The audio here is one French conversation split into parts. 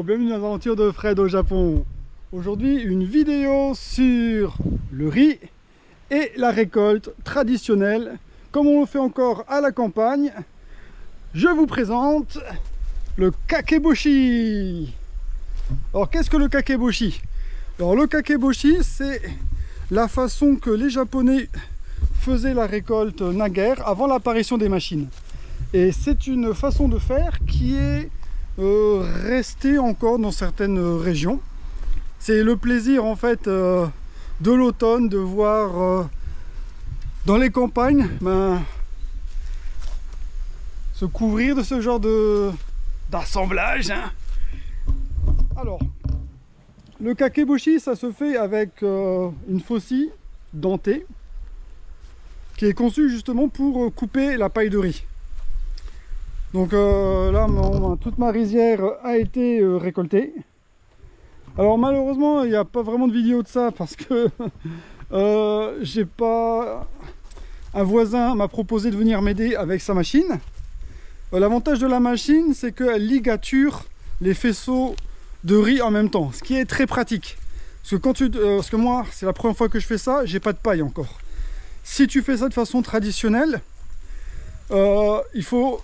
bienvenue dans l'aventure de Fred au Japon. Aujourd'hui, une vidéo sur le riz et la récolte traditionnelle, comme on le fait encore à la campagne. Je vous présente le kakeboshi. Alors, qu'est-ce que le kakeboshi? Alors, le kakeboshi, c'est la façon que les Japonais faisaient la récolte naguère, avant l'apparition des machines. Et c'est une façon de faire qui est restée encore dans certaines régions. C'est le plaisir en fait de l'automne de voir dans les campagnes se couvrir de ce genre d'assemblage. Alors, le kakeboshi, ça se fait avec une faucille dentée qui est conçue justement pour couper la paille de riz. Donc là, toute ma rizière a été récoltée. Alors malheureusement, il n'y a pas vraiment de vidéo de ça parce que j'ai pas... Un voisin m'a proposé de venir m'aider avec sa machine. L'avantage de la machine, c'est qu'elle ligature les faisceaux de riz en même temps, ce qui est très pratique. Parce que moi, c'est la première fois que je fais ça, j'ai pas de paille encore. Si tu fais ça de façon traditionnelle, il faut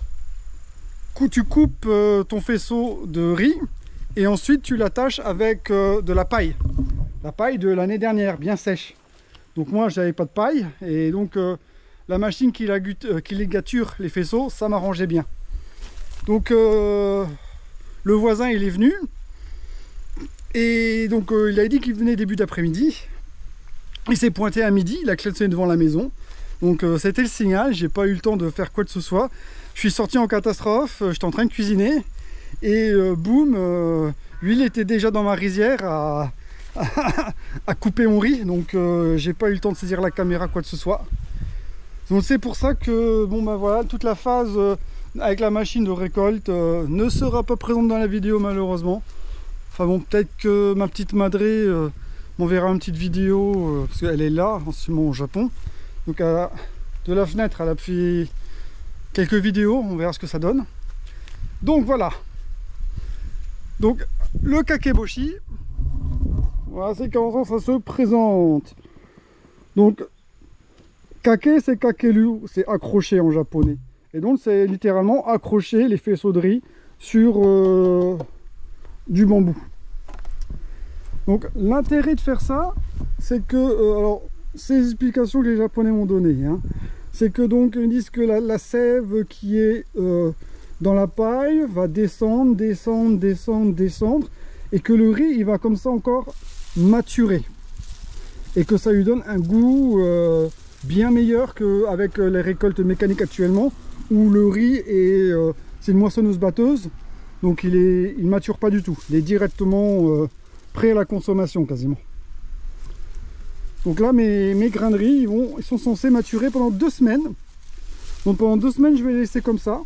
que tu coupes ton faisceau de riz et ensuite tu l'attaches avec de la paille de l'année dernière, bien sèche. Donc moi, j'avais pas de paille et donc la machine qui ligature les faisceaux, ça m'arrangeait bien. Donc le voisin, il est venu et donc il a dit qu'il venait début d'après-midi. Il s'est pointé à midi, il a klaxonné devant la maison. Donc c'était le signal, j'ai pas eu le temps de faire quoi que ce soit. Je suis sorti en catastrophe, j'étais en train de cuisiner et boum, lui il était déjà dans ma rizière à couper mon riz, donc j'ai pas eu le temps de saisir la caméra, quoi que ce soit. Donc c'est pour ça que bon ben voilà, toute la phase avec la machine de récolte ne sera pas présente dans la vidéo malheureusement. Enfin bon, peut-être que ma petite madré m'enverra une petite vidéo parce qu'elle est là en ce moment au Japon. Donc de la fenêtre, elle a fait quelques vidéos, on verra ce que ça donne. Donc voilà. Donc le kakeboshi, voilà, c'est comment ça se présente. Donc kake, c'est kakeru, c'est accrocher en japonais. Et donc c'est littéralement accrocher les faisceaux de riz sur du bambou. Donc l'intérêt de faire ça, c'est que alors ces explications que les Japonais m'ont données, hein, c'est que donc ils disent que la sève qui est dans la paille va descendre, et que le riz il va comme ça encore maturer et que ça lui donne un goût bien meilleur qu'avec les récoltes mécaniques actuellement où le riz est c'est une moissonneuse batteuse, donc il mature pas du tout, il est directement prêt à la consommation quasiment. Donc là, mes grains de riz, ils sont censés maturer pendant 2 semaines. Donc pendant 2 semaines, je vais les laisser comme ça.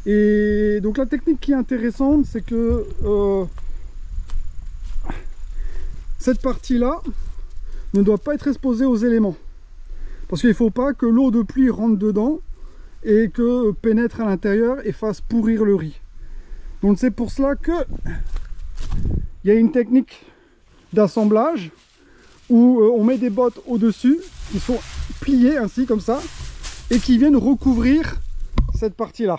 Et donc la technique qui est intéressante, c'est que cette partie-là ne doit pas être exposée aux éléments. Parce qu'il ne faut pas que l'eau de pluie rentre dedans et que pénètre à l'intérieur et fasse pourrir le riz. Donc c'est pour cela que il y a une technique d'assemblage où on met des bottes au-dessus, qui sont pliées ainsi, comme ça, et qui viennent recouvrir cette partie-là.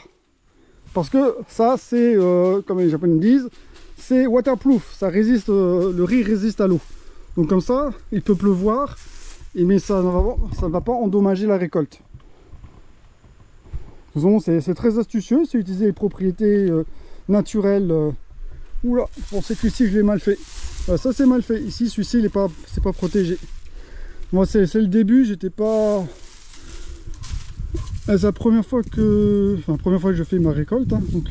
Parce que ça, c'est, comme les Japonais disent, c'est waterproof, ça résiste, le riz résiste à l'eau. Donc comme ça, il peut pleuvoir, mais ça ne va pas endommager la récolte. C'est très astucieux, c'est utiliser les propriétés naturelles. Oula, je pensais que ici je l'ai mal fait. Ça c'est mal fait. Ici celui-ci c'est pas protégé. Moi c'est le début, j'étais pas. C'est la première fois que. Enfin, première fois que je fais ma récolte. Hein, donc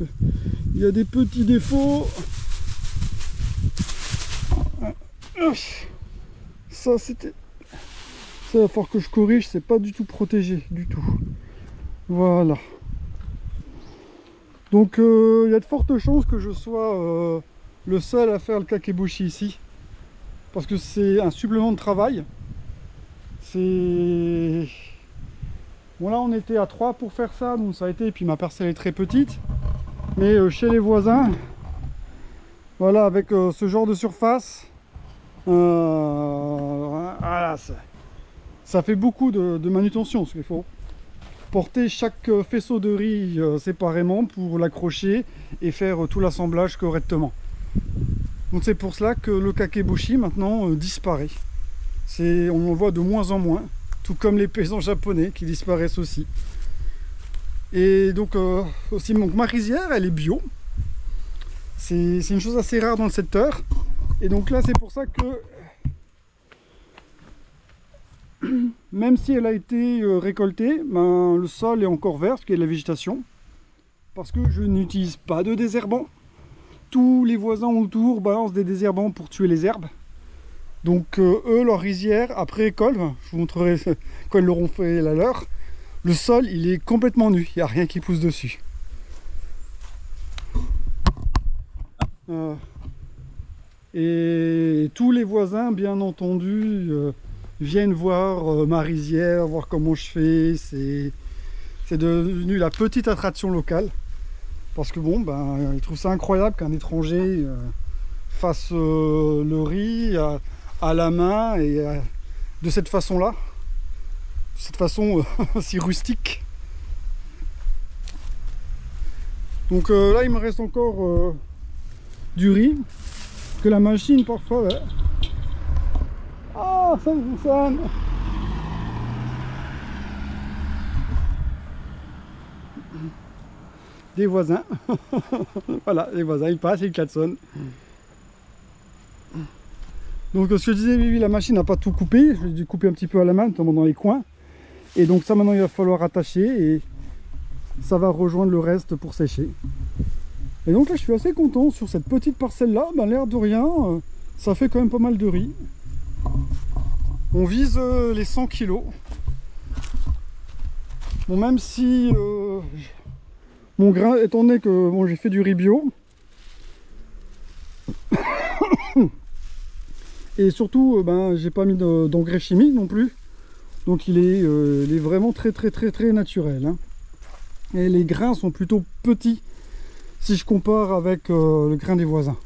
il y a des petits défauts. Ça c'était. Ça va falloir que je corrige, c'est pas du tout protégé du tout. Voilà. Donc il y a de fortes chances que je sois le seul à faire le kakeboshi ici. Parce que c'est un supplément de travail. C'est... Bon là on était à 3 pour faire ça, donc ça a été, et puis ma parcelle est très petite. Mais chez les voisins, Voilà, avec ce genre de surface, voilà, ça fait beaucoup de manutention, parce qu'il faut porter chaque faisceau de riz séparément pour l'accrocher et faire tout l'assemblage correctement. Donc c'est pour cela que le kakeboshi maintenant disparaît. On en voit de moins en moins, tout comme les paysans japonais qui disparaissent aussi. Et donc aussi donc, ma rizière elle est bio. C'est une chose assez rare dans le secteur. Et donc là c'est pour ça que même si elle a été récoltée, ben, le sol est encore vert parce qu'il y a de la végétation. Parce que je n'utilise pas de désherbant. Tous les voisins autour balancent des désherbants pour tuer les herbes. Donc eux, leur rizière, après récolte, je vous montrerai quand ils l'auront fait la leur, le sol il est complètement nu, il n'y a rien qui pousse dessus. Et tous les voisins, bien entendu, viennent voir ma rizière, voir comment je fais. C'est devenu la petite attraction locale. Parce que bon, ben, ils trouvent ça incroyable qu'un étranger fasse le riz à la main et de cette façon-là. De cette façon si rustique. Donc là, il me reste encore du riz. Que la machine, parfois... Ouais. Ah, ça fonctionne. Des voisins. Voilà, les voisins, ils passent, ils klaxonnent. Donc ce que je disais, oui, la machine n'a pas tout coupé. Je l'ai coupé un petit peu à la main, notamment dans les coins. Et donc ça, maintenant, il va falloir attacher et ça va rejoindre le reste pour sécher. Et donc là, je suis assez content sur cette petite parcelle-là. Ben, l'air de rien, ça fait quand même pas mal de riz. On vise les 100 kg. Bon, même si mon grain, étant donné que bon, j'ai fait du riz bio, et surtout, ben, j'ai pas mis d'engrais chimiques non plus. Donc il est vraiment très naturel. Hein. Et les grains sont plutôt petits si je compare avec le grain des voisins.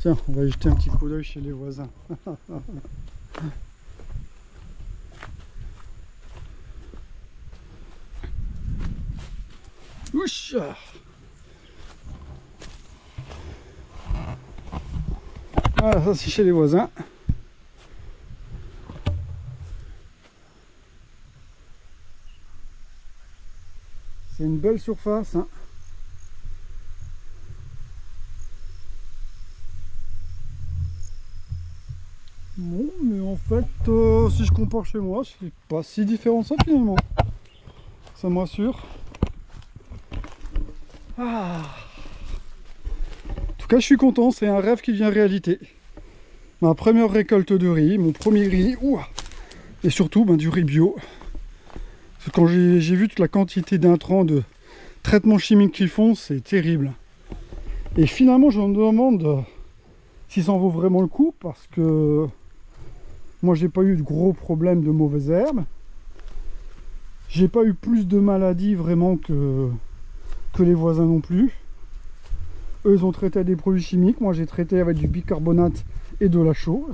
Tiens, on va y jeter un petit coup d'œil chez les voisins. Ouch! Voilà, ça c'est chez les voisins. C'est une belle surface. Hein. Bon, mais en fait, si je compare chez moi, c'est pas si différent ça finalement. Ça me rassure. Ah. En tout cas, je suis content, c'est un rêve qui devient réalité. Ma première récolte de riz, mon premier riz, et surtout ben, du riz bio. Parce que quand j'ai vu toute la quantité d'intrants, de traitements chimiques qu'ils font, c'est terrible. Et finalement, je me demande si ça en vaut vraiment le coup, parce que moi, j'ai pas eu de gros problèmes de mauvaises herbes. J'ai pas eu plus de maladies vraiment que les voisins non plus. Eux, ils ont traité avec des produits chimiques. Moi, j'ai traité avec du bicarbonate et de la chaux.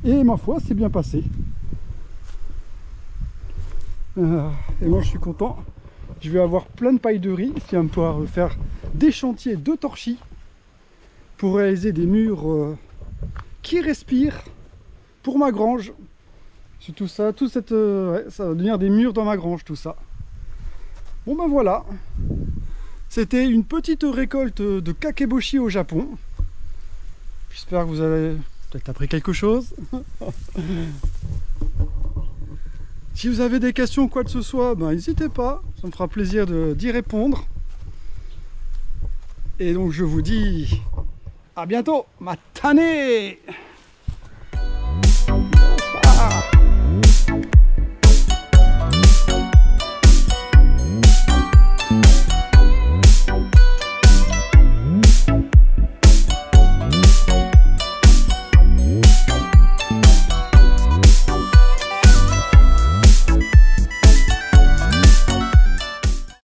Et ma foi, c'est bien passé. Et moi, je suis content. Je vais avoir plein de paille de riz qui va me pouvoir faire des chantiers de torchis pour réaliser des murs qui respirent pour ma grange. C'est tout ça, ouais, ça va devenir des murs dans ma grange, tout ça. Bon ben voilà, c'était une petite récolte de kakeboshi au Japon. J'espère que vous avez peut-être appris quelque chose. Si vous avez des questions ou quoi que ce soit, ben, n'hésitez pas, ça me fera plaisir d'y répondre. Et donc je vous dis à bientôt, matane!